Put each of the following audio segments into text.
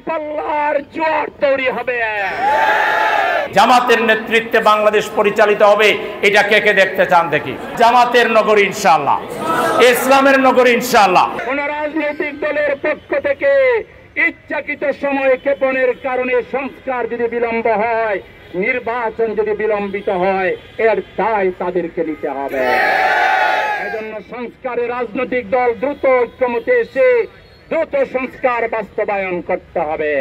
দাঁড়িপাল্লার জোয়ার তৈরি হবে। জামাতের নেতৃত্বে বাংলাদেশ পরিচালিত হবে, এটা কে কে দেখতে চান দেখি। জামাতের নগরী ইনশাআল্লাহ, ইসলামের নগরী ইনশাআল্লাহ। কোন রাজনৈতিক দলের পক্ষ থেকে ইচ্ছাকৃত সময় ক্ষেপণের কারণে সংস্কার যদি বিলম্ব হয়, নির্বাচন যদি বিলম্বিত হয়, এর দায় তাদেরকে নিতে হবে। এজন্য সংস্কারে রাজনৈতিক দল দ্রুত ঐক্যমতে এসে দ্রুত সংস্কার বাস্তবায়ন করতে হবে।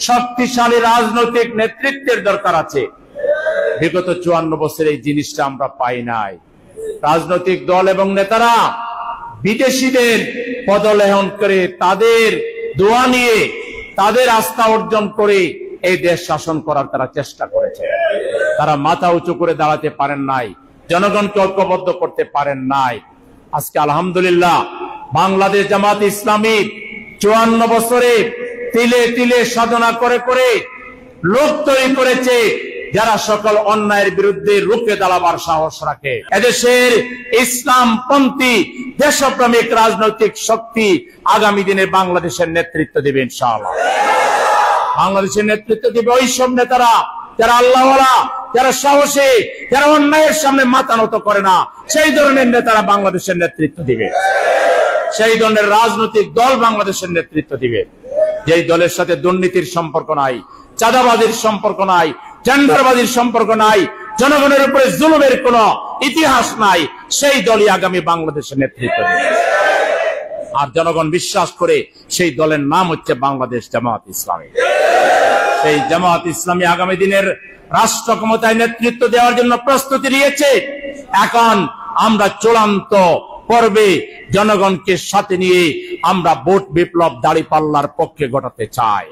শক্তিশালী রাজনৈতিক নেতৃত্বের দরকার আছে। বিগত 54 বছর এই জিনিসটা আমরা পাই নাই। রাজনৈতিক দল এবং নেতারা বিদেশিদের পদলেহন করে, তাদের দোয়া নিয়ে, তাদের আস্থা অর্জন করে এই দেশ শাসন করার তারা চেষ্টা করেছে। তারা মাথা উঁচু করে দাঁড়াতে পারেন নাই, জনগণকে ঐক্যবদ্ধ করতে পারেন নাই। আজকে আলহামদুলিল্লাহ বাংলাদেশ জামাত ইসলামী 54 বছরে তিলে তিলে সাধনা করে করে লোক তৈরি করেছে যারা সকল অন্যায়ের বিরুদ্ধে রুখে দাঁড়াবার সাহস রাখে। এদেশের ইসলামপন্থী দেশপ্রেমিক রাজনৈতিক শক্তি আগামী দিনে বাংলাদেশের নেতৃত্ব দেবে ইনশাআল্লাহ। বাংলাদেশের নেতৃত্ব দেবে ওই সব নেতারা যারা আল্লাহওয়ালা, যারা সাহসী, যারা অন্যায়ের সামনে মাথা নত করে না। সেই ধরনের নেতারা বাংলাদেশের নেতৃত্ব দিবে। সেই ধরনের রাজনৈতিক দল বাংলাদেশের নেতৃত্ব দিবে। যেই দলের সাথে দুর্নীতির সম্পর্ক নাই, চাঁদাবাজির সম্পর্ক নাই, টেন্ডারবাজির সম্পর্ক নাই, জনগণের উপরে জুলুমের কোন ইতিহাস নাই, সেই দলই আগামী বাংলাদেশের নেতৃত্ব দিবে। আর জনগণ বিশ্বাস করে সেই দলের নাম হচ্ছে বাংলাদেশ জামাত ইসলামী। সেই জামাত ইসলামী আগামী দিনের রাষ্ট্র ক্ষমতায় নেতৃত্ব দেওয়ার জন্য প্রস্তুতি নিয়েছে। এখন আমরা চূড়ান্ত পর্বে জনগণকে সাথে নিয়ে আমরা ভোট বিপ্লব দাঁড়িপাল্লার পক্ষে ঘটাতে চাই।